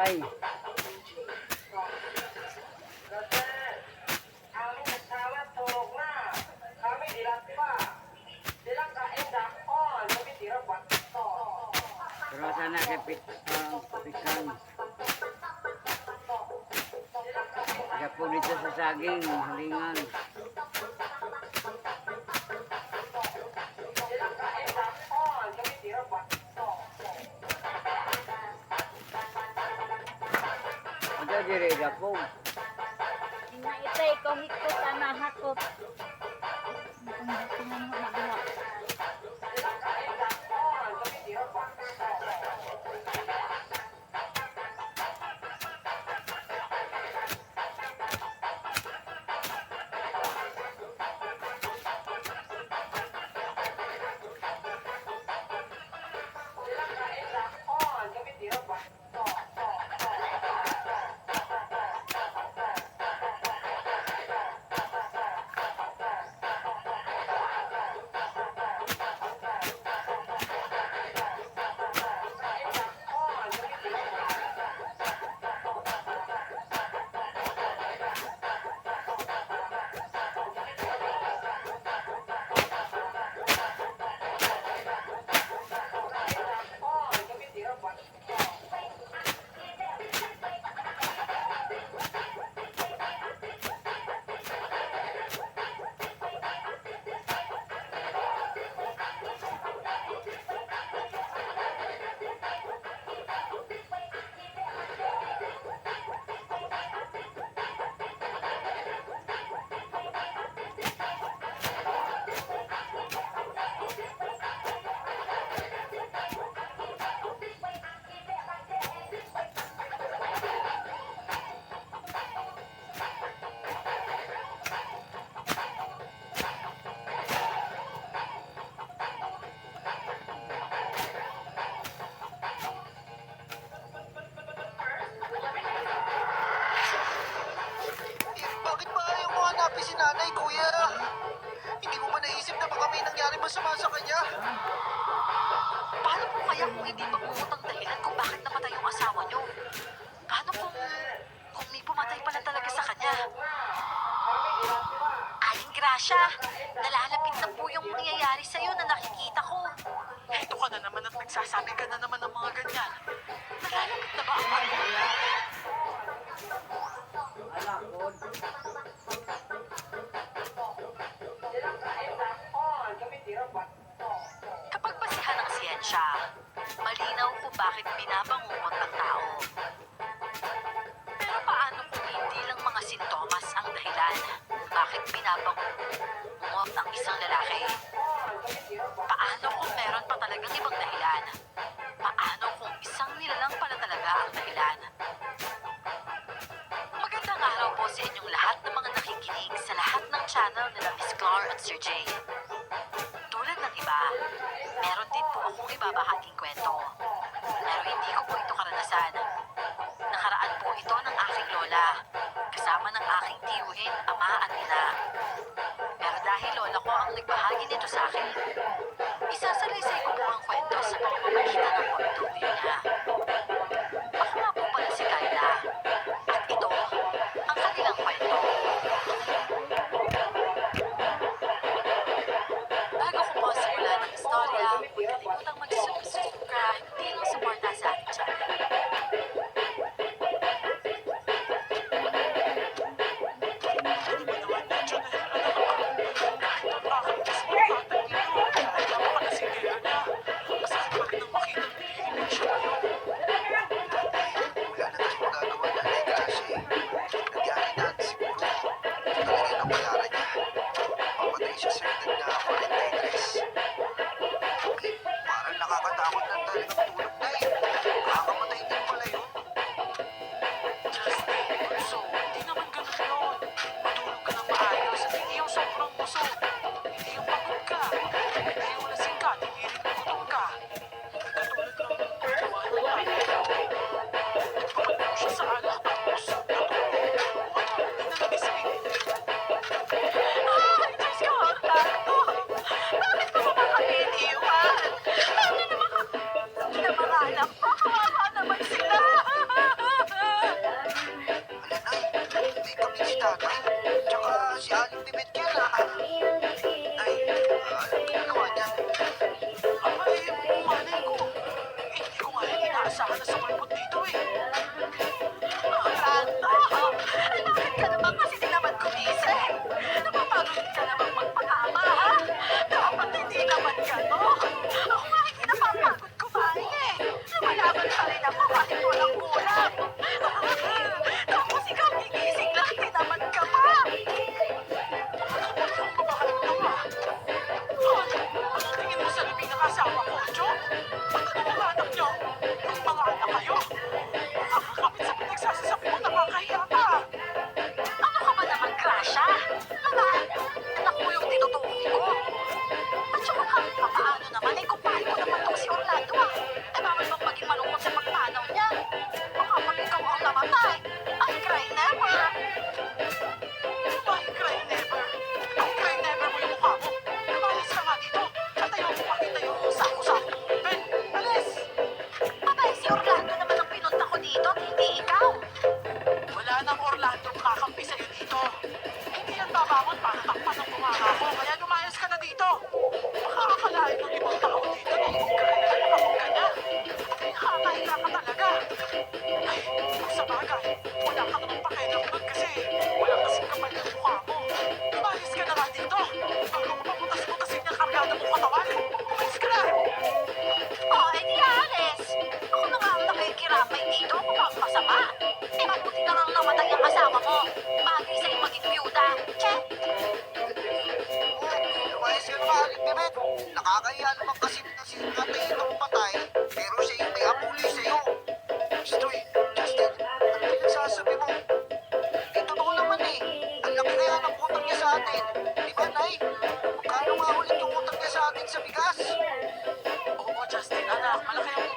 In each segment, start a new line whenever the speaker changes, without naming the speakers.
bahay. Pero sana kay pikan. Kaya po dito sa saging, halingan. Ada diri po.
Inaitay ko hikot ana hakot.
Bakit ba ayaw mo hanapin si nanay, kuya? Hindi mo ba naisip na baka may nangyari masama sa kanya?
Paano po kaya kung hindi magmumut ang dahilan kung bakit namatay yung asawa niyo? Paano kung may pumatay pala talaga sa kanya? Aling Gracia, nalalapit na po yung mangyayari sa'yo na nakikita ko.
Ito ka na naman at nagsasabi ka na naman ng mga ganyan.
Nalalapit na ba ang ano?
Alakod.
Kapag basihan ng siyensya, malinaw kung bakit binabangungot ang tao. Pero paano kung hindi lang mga sintomas ang dahilan bakit binabangungot ang isang lalaki? Paano kung meron pa talagang ibang dahilan? Paano kung isang nilalang pala talaga ang dahilan? Magandang araw po sa inyong lahat ng mga nakikinig sa lahat ng channel nila Miss Clar at Sir Jay. Tulad ng iba, meron din po akong ibabahaging kwento. Pero hindi ko po ito karanasan. Nakaraan po ito ng aking lola, kasama ng aking tiyuhin, ama at ina. Pero dahil lola ko ang nagbahagi nito sa akin, isasalaysay ko po ang kwento sa pamamagitan ng point of view niya. Ako nga po pala si Kayla, at ito ang kanilang kwento. Bago ko po simulan ng istorya, huwag kalimutang mag-subscribe bilang suporta sa ating channel.
Ano ba naman yan, Janelle? Anak, kahit ang bakit kasi yung tatay niyo.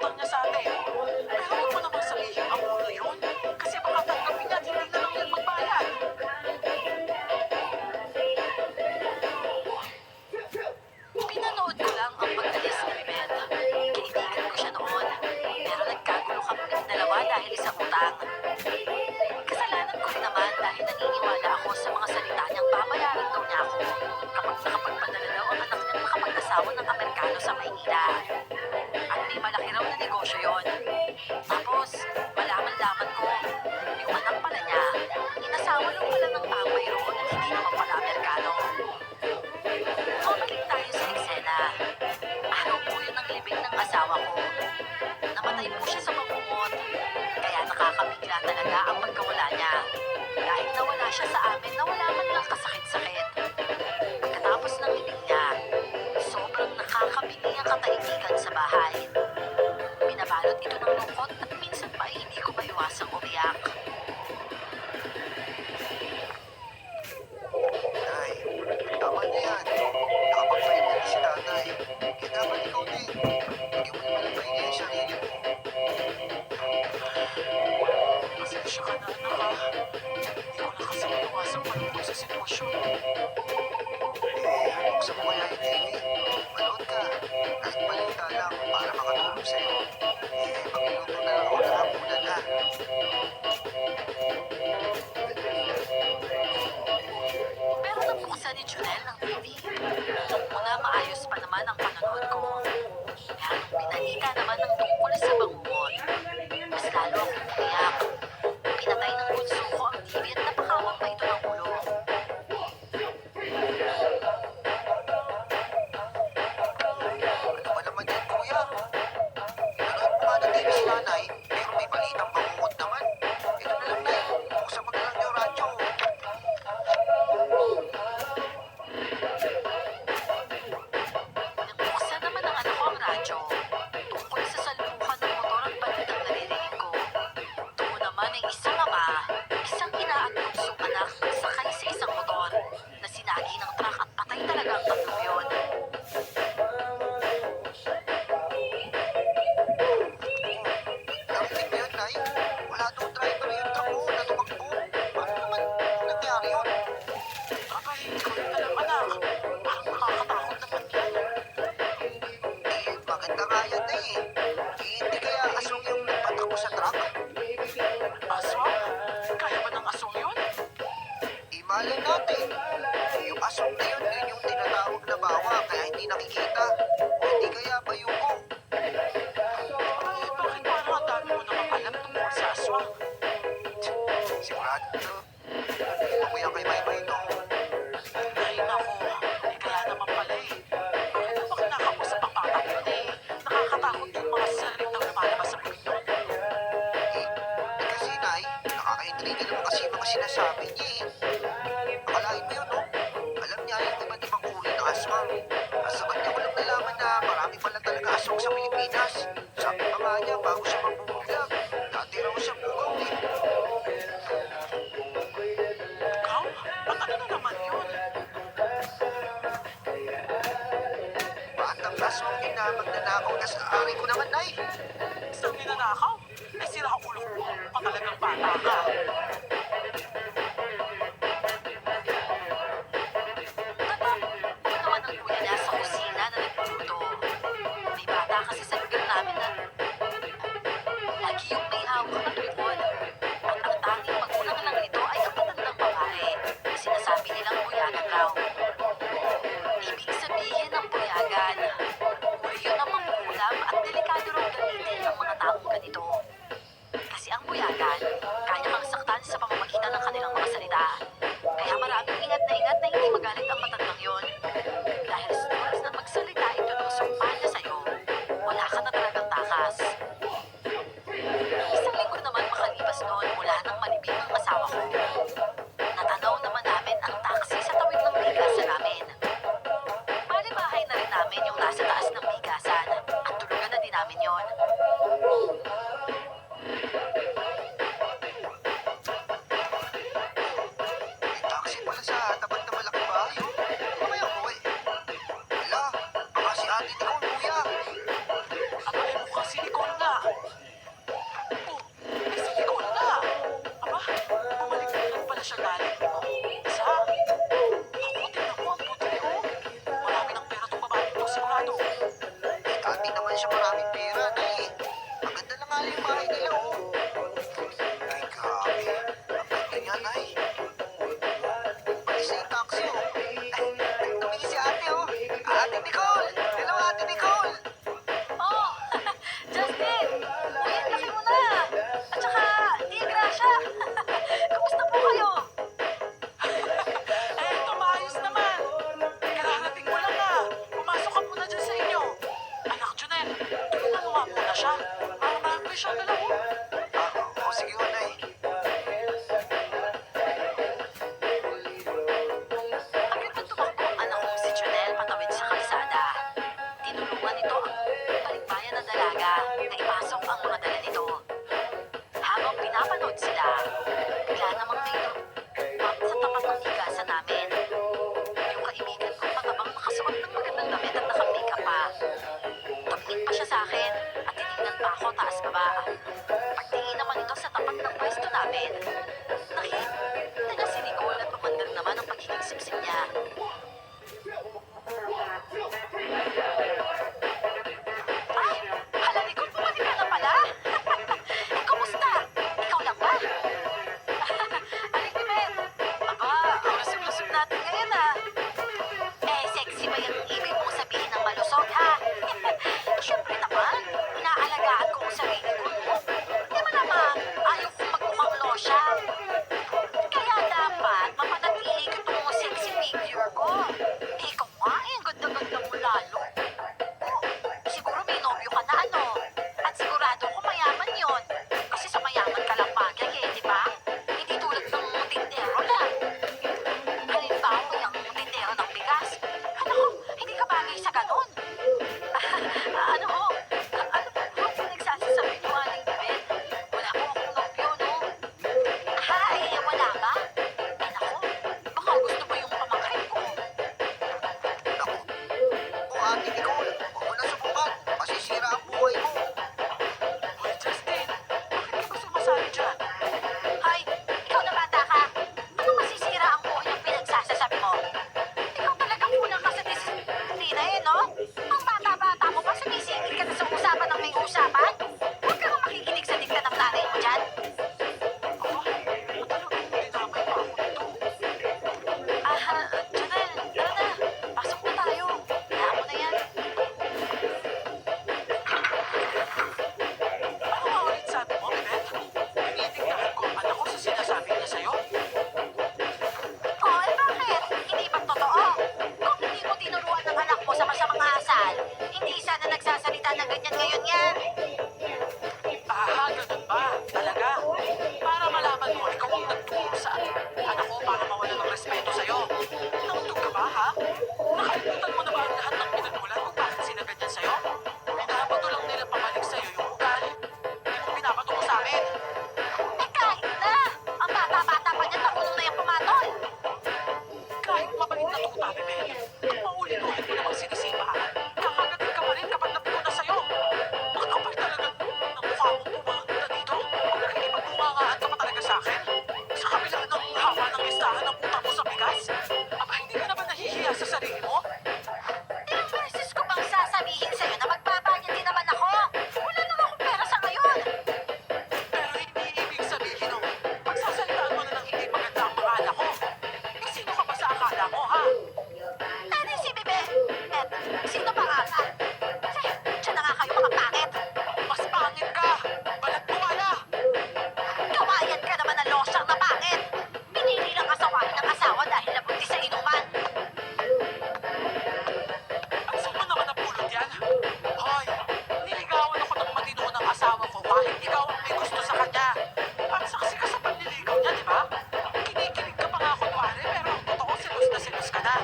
utang niya sa atin. Pero huwag mo namang sabihin ang ulo yun. Kasi baka tanggapin niya at hindi na lang yan magbayad.
Pinanood ko lang ang pag-alis ni Beth. Kaibigan ko siya noon. Pero nagkagulo kaming dalawa dahil sa utang. Kasalanan ko rin naman dahil naniniwala ako sa mga salita niyang babayaran daw niya ako kapag nakapagpadala daw ang anak niyang makapag-asawa ng Amerikano sa Maynila. At may malaki raw na negosyo yon. Tapos, malaman-laman ko, yung anak pala niya, inasawa lang pala ng tambay roon at hindi naman pala Amerikano. Mabalik tayo sa eksena. Araw po yun ang libing ng asawa ko. Namatay po siya sa pagmumot. Kaya nakakabigla talaga ang pagkawala niya. Dahil nawala siya sa amin na wala man lang kasakit-sakit. Pagkatapos ng libing niya, sobrang nakakabingi ang katahimikan sa bahay. Binabalot ito ng lungkot at minsan pa ay hindi ko maiwasang umiyak.
Nay, tama na yan. Nakapagpahinga na si nanay. Kaya dapat ikaw din. Hindi mo naman napahinga yung sarili mo.
Pasensya ka na, anak ha. Hindi ko na kasi maiwasang malungkot sa sitwasyon.
Buksan mo kaya yung TV. Manood ka. Kahit balita lang para makatulong sa'yo. Magluluto na lang ako ng hapunan ha.
Pero nabuksan ni Junel ng TV. Nung una maayos pa naman ang panonood ko. Pero nung pinalita naman ng tungkol sa bangungot, mas lalo akong umiyak. Pinatay ng bunso ko ang TV at napakawang pa ito ng ulo.
Ano ba naman yan, kuya? Pinanood mo nga ng TV si nanay, pero may balitang bangungot naman. Ito na lang, nay. Buksan mo na lang yung radyo.
Nang buksan naman ng anak ko ang radyo, tungkol sa salpukan ng motor ang balitang naririnig ko. Doon naman ay isang ama, isang ina at bunsong anak sakay sa isang motor na sinagi ng truck at patay talaga ang tatlong yun.
Narinig mo yun, nay? Wala daw driver yung truck mo na tumakbo. Paano naman nangyari yun?
Kakahindi ko rin alam, anak. Parang nakakatakot naman yan.
Maganda nga yan, nay. Hindi kaya asong yung nagpatakbo sa truck?
Aswang? Kaya ba ng aswang yun?
Malay natin. Yung asong na yun, yun yung tinatawag na bawa, kaya hindi nakikita. O hindi kaya bayuko.
Ay, bakit parang ang dami mo namang alam tungkol sa aswang?
Sigurado. Pakuya kay Maymay ito.
Ay, naku. Eh, kaya naman pala eh. Bakit naman kinakapos sa pagtatakot eh? Nakakatakot yung mga salitang lumalabas sa bibig nun.
Kasi, nay, nakaka-intriga naman kasi yung mga sinasabi niya eh. Akalain mo yun, no? Alam niya yung iba't ibang uri ng aswang. Kasabat niya walang nalaman na marami pala talaga aswang sa Pilipinas. Sabi pa nga niya, bago siya mabubulag, dati raw siya bugaw eh.
Ikaw? At ano na naman yun?
Batang aswang din na magnanakaw na sa ari ko naman, nay.
Isang ninanakaw? Ay, sira ulo mo. Pa talagang bata ka. siya galing mo? Isa? Ako, tingnan mo, ang puti ko. Marami ng pera itong babae ito, sigurado.
Eh, dati naman siya maraming pera, Nay. Ang ganda lang nga yung bahay nila, oh. Ay, grabe. Ang ganda niya, Nay. Pati sa yung taxi, oh. Ay, tumingin si ate, oh. Ate Nicole! Hello, Ate Nicole!
Oh, Justin! Uy, ang laki mo na! At saka, Tia Gracia! Kamusta po kayo?
Eh, ito maayos naman. Kararating mo lang ah. Pumasok ka muna dyan sa inyo. Anak, Junel, tulungan mo nga muna siya. Para marami siyang dalawa.
Oh, sige, oh, Nay.
Agad na tumakbo ang anak kong si Junel patawid sa kalsada. Tinulungan nito ang balikbayan na dalaga na ipasok ang mga dala nito. Habang pinapanood sila, bigla namang may lumap sa tapat ng higasan namin. Yung kaibigan kong matabang nakasuot ng magandang damit at naka-makeup pa. Tumingin pa siya sa akin at tinignan pa ako taas baba. Pagtingin naman ito sa tapat ng pwesto namin. Nakita niya si Nicole at umandar naman ang pagiging sipsip niya. Ay! Hala, Nicole, bumalik ka na pala! Eh, kumusta? Ikaw lang ba? Aling Bibet! Aba, ang lusog-lusog natin ngayon ah. Eh, sexy ba yung ibig mong sabihin ng malusog ha? Siyempre naman, inaalagaan ko ang sarili ko. Di ba naman, ayaw kong magmukhang losyang. Kaya dapat mapanatili ko itong sexy figure ko. Eh, ikaw nga eh, ang ganda-ganda mo lalo. Oh, siguro may nobyo ka na ano. At sigurado ko mayaman yon. Kasi sa mayaman ka lang bagay eh, di ba? Hindi tulad ng tindero lang. Halimbawa yung tindero ng bigas. Ano, hindi ka bagay sa ganun. Ano ho? Ano po po pinagsasasabi niyo, Aling Bibet? Wala po akong nobyo, no? Ay, wala ba? Eh naku, baka gusto mo yung pamangkin ko.
Naku. Oh, Ate Nicole, huwag mo na subukan. Masisira ang buhay mo.
Hoy, Justin, bakit ka ba sumasali dyan?
Hay, ikaw na bata ka. Ano masisira ang buhay ng pinagsasasabi mo? Ikaw talaga kulang ka sa disiplina eh, no? Ang bata-bata mo pa, sumisingil ka na sa usapan ng may usapan? Huwag ka nga makikinig sa dikta ng nanay mo dyan.
Ako, talagang dinamay pa ako nito.
Junel, tara na. Pasok na tayo. Hayaan mo na yan.
Ano nga ulit sabi mo, Bibet? Dinidiktahan ko ang anak ko sa sinasabi niya sa'yo?
Oh, eh bakit? Hindi ba totoo? Kung hindi mo tinuruan ng anak mo sa masamang asal, hindi sana nagsasalita ng ganyan ngayon yan.
Ganun ba? Talaga? Para malaman mo, ikaw ang nagturo sa anak ko para mawala ng respeto sa'yo. Nauntog ka ba, ha? Nakalimutan mo na ba ang lahat ng pinagmulan kung bakit sila ganyan sa'yo? Pinapato lang nila pabalik sa'yo yung ugali. Hindi mo pinapato mo sa amin.
Eh kahit na! Ang bata-bata pa niya, marunong na yung pumatol.
Kahit mabait na tuta, Bibet, kung maulit-ulit mo namang sinisipa, kakagatin ka pa rin kapag napuno na sa'yo. Ang kapal talaga ng mukha mong pumunta dito. Nakikipagbumangaan ka pa talaga sa akin. Sa kabila ng haba ng listahan ng utang mo sa bigas. Aba, hindi ka na ba nahihiya sa sarili mo?
Ilang beses ko bang sasabihin sa'yo na magbabayad din naman ako? Wala naman akong pera sa ngayon.
Pero hindi ibig sabihin nung pagsasalitaan mo na ng hindi maganda ang mga anak ko. Eh, sino ka ba sa akala mo, ha?
Ano si Bebe? Sino pa nga ka? Diyan na nga kayo mga pangit.
Mas pangit ka! Balat mo, wala!
Kawayan ka naman ng losyang na pangit. Pinili lang asawahin ng asawa dahil nabuntis sa inuman.
At saan mo naman napulot yan? Hoy, niligawan ako ng matino ng asawa ko kahit ikaw ang may gusto sa kanya. At saksi ka sa panliligaw niya, di ba? Kinikilig ka pa nga kunwari, pero ang totoo silos ka na.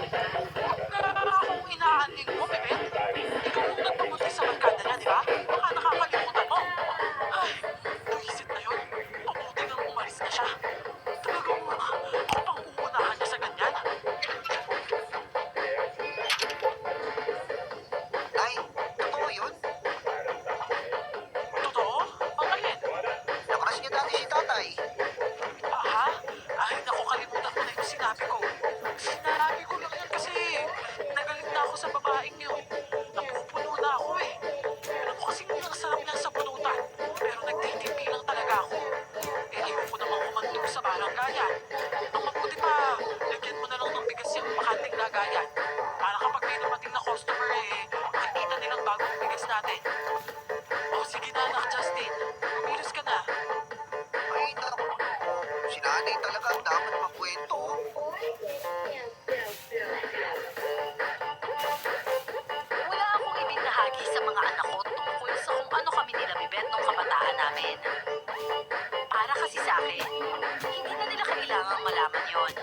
Akong inaaning mo, Bebet. Ikaw ang nagpabuntis sa barkada niya, di ba? Baka nakakalimutan mo. Ay, buwisit na yun. Mabuti nang umalis na siya. Talagang ako pang uunahan niya sa ganyan.
Nay, totoo yun?
Totoo? Ang alin?
Nakrush niya dati si tatay.
Ha? Ay, naku, sinabi ko? Sinabi ko lang yan kasi nagalit na ako sa babaeng yun. Napupuno na ako eh. Alam mo kasi ang sarap niya sa bunutan. Pero nagtitipi lang talaga ako. Eh ayoko namang humantong sa baranggayan. Ang mabuti pa, lagyan mo na lang ng bigas yung bakanting lagayan. Para kapag may dumating na customer eh, makikita nilang bagong bigas natin. Oh, sige na anak Justin. Kumilos ka na.
Ay, naku. Si nanay talaga ang dapat magkwento.
Wala akong ibinahagi sa mga anak ko tungkol sa kung ano kami nila Bibet nung kabataan namin. Para kasi sa akin, hindi na nila kailangang malaman yon.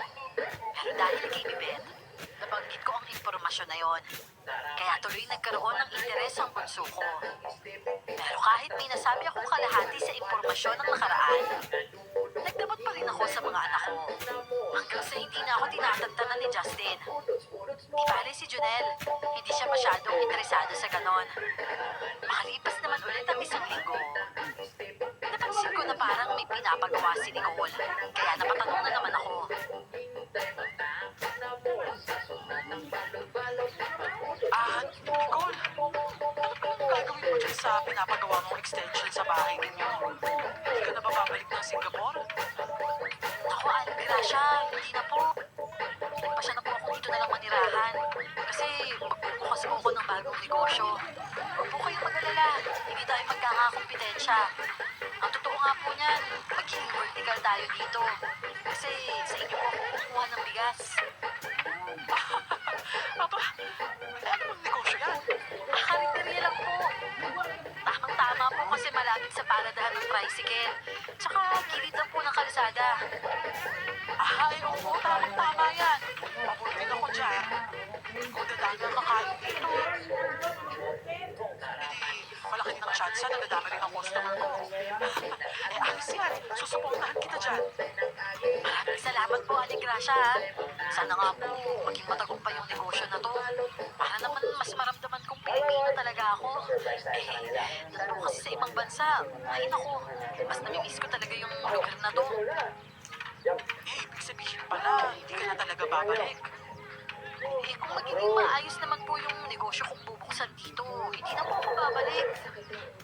Pero dahil kay Bibet, nabanggit ko ang impormasyon na yon. Kaya tuloy nagkaroon ng interes ang bunso ko. Pero kahit may nasabi akong kalahati sa impormasyon ng nakaraan, nagdamot pa rin ako sa mga anak ko. Hanggang sa hindi na ako tinatantanan ni Justin. Di bale si Junel, hindi siya masyadong interesado sa ganon. Makalipas naman ulit ang isang linggo. Napansin ko na parang may pinapagawa si Nicole, kaya napatanong na naman ako.
Nicole, ano pa ang gagawin mo dyan sa pinapagawa mong extension sa bahay ninyo? Hindi ka na ba babalik ng Singapore?
Naku, Aling Gracia, hindi na po. Nagpasya na po ako dito na lang manirahan. Kasi magbubukas po ako ng bagong negosyo. Huwag po kayong mag-alala, hindi tayo magkakakompetensya. Ang totoo nga po niyan, magiging vertical tayo dito. Kasi sa inyo po ako kukuha ng bigas.
Aba, ano bang negosyo yan?
Karinderya lang po. Tamang-tama po kasi malapit sa paradahan ng tricycle. Tsaka gilid lang po ng kalsada.
Ay, oo, tamang-tama yan. Mabuti din ako dyan. Kung dadami ang kakain dito. Hindi, malaki din ang chance na dadami rin ang customer ko. Eh, ayos yan. Susuportahan kita dyan.
Maraming salamat po, Aling Gracia, ha. Sana nga po maging matagumpay yung negosyo na to. Para naman mas maramdaman kong Pilipino talaga ako. Doon po kasi sa ibang bansa, ay naku, mas namimiss ko talaga yung lugar na to.
Eh, ibig sabihin pala, hindi ka na talaga babalik.
Kung magiging maayos naman po yung negosyo kong bubuksan dito, hindi na po ako babalik.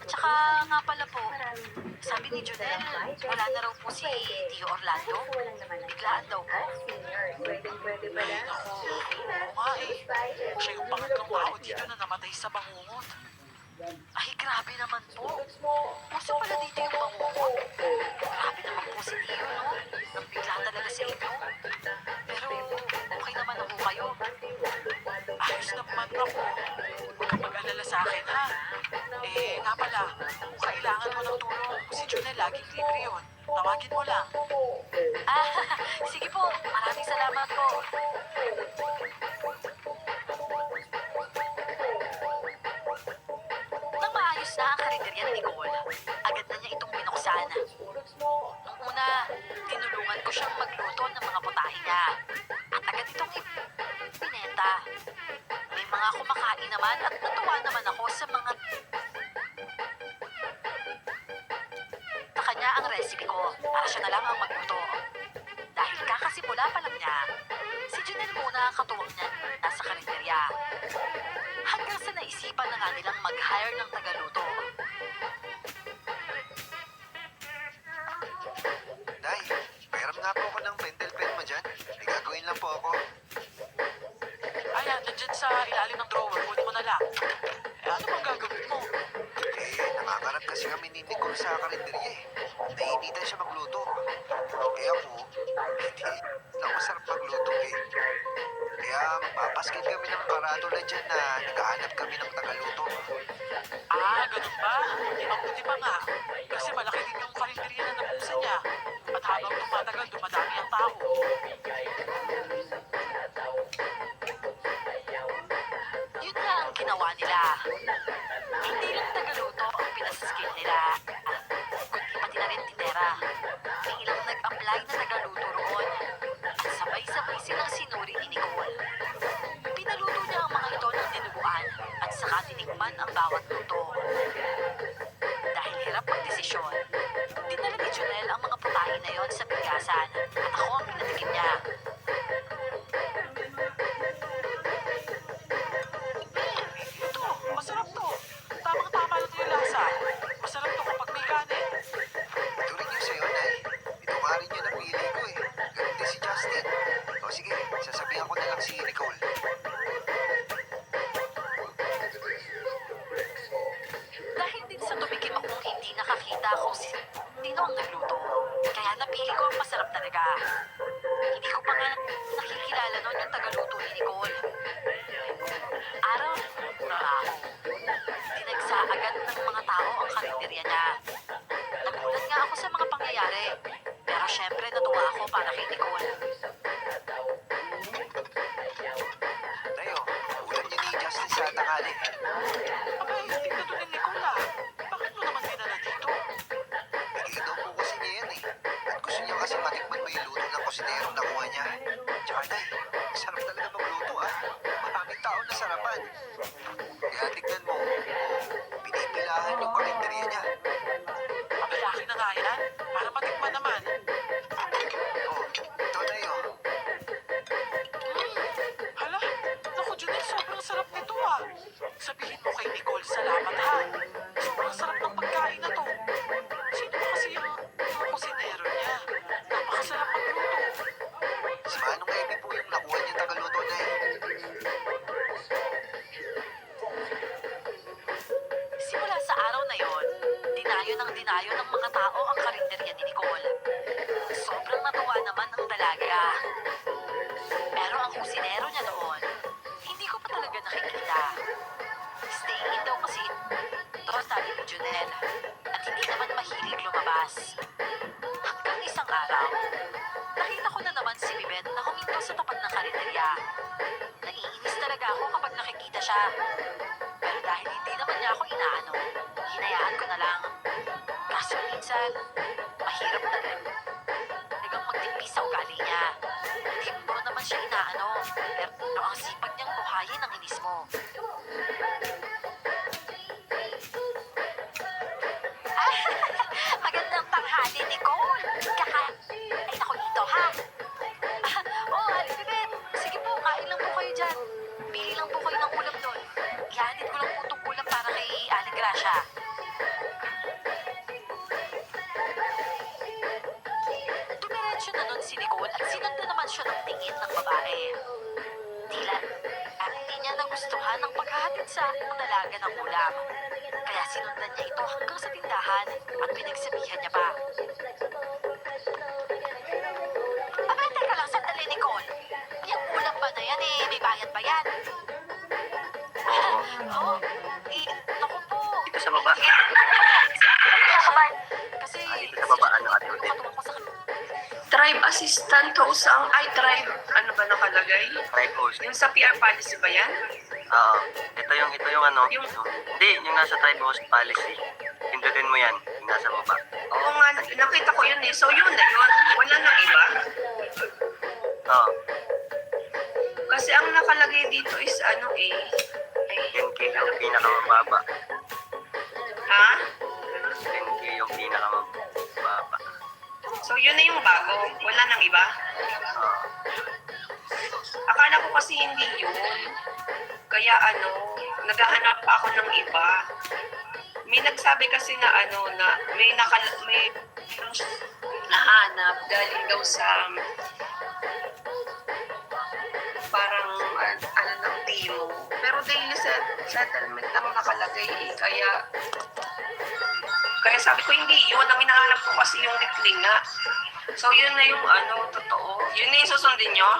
At saka nga pala po, sabi ni Junel, wala na raw po si Tio Orlando. Biglaan daw po.
Ay, naku, oo nga eh. Siya yung pangatlong tao dito na namatay sa bangungot.
Ay, grabe naman po. Puso pala dito yung bangungot. Grabe naman po si Tio, no? Nabigla talaga sa inyo. Pero okay naman ako kayo.
Ayos naman ako. Huwag kang mag-alala sa akin, ha? Eh, nga pala, kung kailangan mo ng tulong, si Junel laging libre yun. Tawagin mo lang.
Ah, sige po. Maraming salamat po. Nang maayos na ang karinderya ni Nicole, agad na niya itong binuksan. Nung una, tinulungan ko siyang magluto ng mga putahe niya. At agad itong binenta. May mga kumakain naman at natuwa naman ako sa mga sa kanya ang recipe ko para siya na lang ang magluto. Dahil kakasimula pa lang niya, si Junel muna ang katuwang niya nasa karinderya. Hanggang sa naisipan na nga nilang mag-hire ng tagaluto.
Nay, pairam nga po ako ng pentel pen mo dyan. May gagawin lang po ako.
Ayan, nandyan sa ilalim ng drawer. Kunin mo na lang. Eh, ano bang gagawin mo?
Nangangarap kasi kami ni Nicole sa karinderya eh. Naiinitan siya magluto. Eh ako, hindi na masarap magluto eh. Kaya magpapaskin kami ng karatula dyan na naghahanap kami ng tagaluto.
Ah, ganun ba? Eh, mabuti pa nga. Kasi malaki din yung karinderya na napusa niya. At habang tumatagal, dumadami ang tao.
Yun nga ang ginawa nila. Hindi lang tagaluto ang pinasaskill nila, kundi pati na rin tindera. May ilang nag-apply na tagaluto roon. At sabay-sabay silang sinuri ni Nicole. Pinaluto niya ang mga ito ng dinuguan at saka tinikman ang bawat luto. Dahil hirap magdesisyon, dinala ni Junel ang mga putahe na yon sa bigasan at ako ang pinatikim niya.
ko eh. Ganun din si Justin. O sige, sasabihan ko na lang si Nicole.
Dahil din sa tumikim akong hindi nakakita kung sino ang nagluto. Kaya napili ko ang masarap talaga. Hindi ko pa nga nakikilala noon yung tagaluto ni Nicole. Araw ng trabaho. Dinagsa agad ng mga tao ang karinderya niya. Nagulat nga ako sa mga pangyayari. Pero syempre natuwa ako para kay Nicole.
Tayo, ulan niyo ni Justin sa tanghali.
Abay, tingnan doon ni Nicola. Bakit mo naman dinala dito?
Bigay daw po kasi niya yan eh. At gusto niya kasi matikman mo yung luto ng kusinerong nakuha niya. Tsaka tay, sarap talaga magluto ah. Maraming tao na sarapan. Kaya tignan mo, pinipilahan yung karinderya niya.
Abay, akin na nga yan. Para matikman naman.
Oh, ito tayo.
Hala, naku Junel, sobrang sarap nito ah. Sabihin mo kay Nicole, salamat ha. Sobrang sarap ng pagkain na to. Sino ba kasi yung kusinero niya? Napakasarap magluto.
Si Manong Emi po yung nakuha niya tagaluto na eh.
Simula sa araw na yon, dinayo ng mga tao ang karinderya ni Nicole. Sobrang natuwa naman ang dalaga. Pero ang kusinero niya noon, hindi ko pa talaga nakikita. Stay in daw kasi ito sabi ni Junel. At hindi naman mahilig lumabas. Hanggang isang araw, nakita ko na naman si Bibet na huminto sa tapat ng karinderya. Naiinis talaga ako kapag nakikita siya. Pero dahil hindi naman niya ako inaano, hinayaan ko na lang. Kaso minsan, mahirap talagang magtipi sa ugali niya. Hindi mo naman siya inaano, pero ang sipag niyang buhayin ang inis mo. Ah, magandang tanghali, Nicole. Ay, naku dito, ha? Aling Bibet. Sige po, kain lang po kayo dyan. Pili lang po kayo ng ulam doon. Ihanid ko lang po itong ulam para kay Aling Gracia. Dumiretso na nun si Nicole at sinundan naman siya ng tingin ng babae. Hindi niya nagustuhan ang paghahatid sa dalaga ng ulam. Kaya sinundan niya ito hanggang sa tindahan at pinagsabihan niya pa. Aba, teka lang, sandali, Nicole. Yung ulam ba na yan eh? May bayad ba yan? Oo. Naku po.
Dito sa baba.
Kasi
Dito sa baba, ano, at hotel.
katuwang ko sa
Tribe assistant host ang tribe, ano ba nakalagay?
Tribe host.
Yung sa PR policy ba yan?
Oo. Ito yung ano.
Yung-
Hindi, yung nasa tribe host policy. Pindutin mo yan. Yung nasa baba.
Oo nga, nakita ko yun eh. So yun na yun. Wala nang iba.
Oo.
Kasi ang nakalagay dito is ano eh. Ay,
10K yung pinakamababa.
ha?
10K yung pinakamababa.
So yun na yung bago. Wala nang iba.
Oo.
Akala ko kasi hindi yun. Kaya ano, naghahanap pa ako ng iba. May nagsabi kasi na ano, na may nahanap galing daw sa parang ano ng timo. Pero daily settlement ang nakalagay eh. Kaya sabi ko hindi yun. Ang hinahanap ko kasi yung weekly nga. So yun na yung ano, totoo. Yun na yung susundin nyo.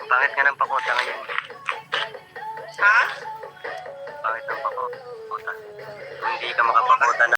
Pangit nga ng pakota ngayon.
Ha?
Pangit ng pakota. Kung hindi ka makapakota na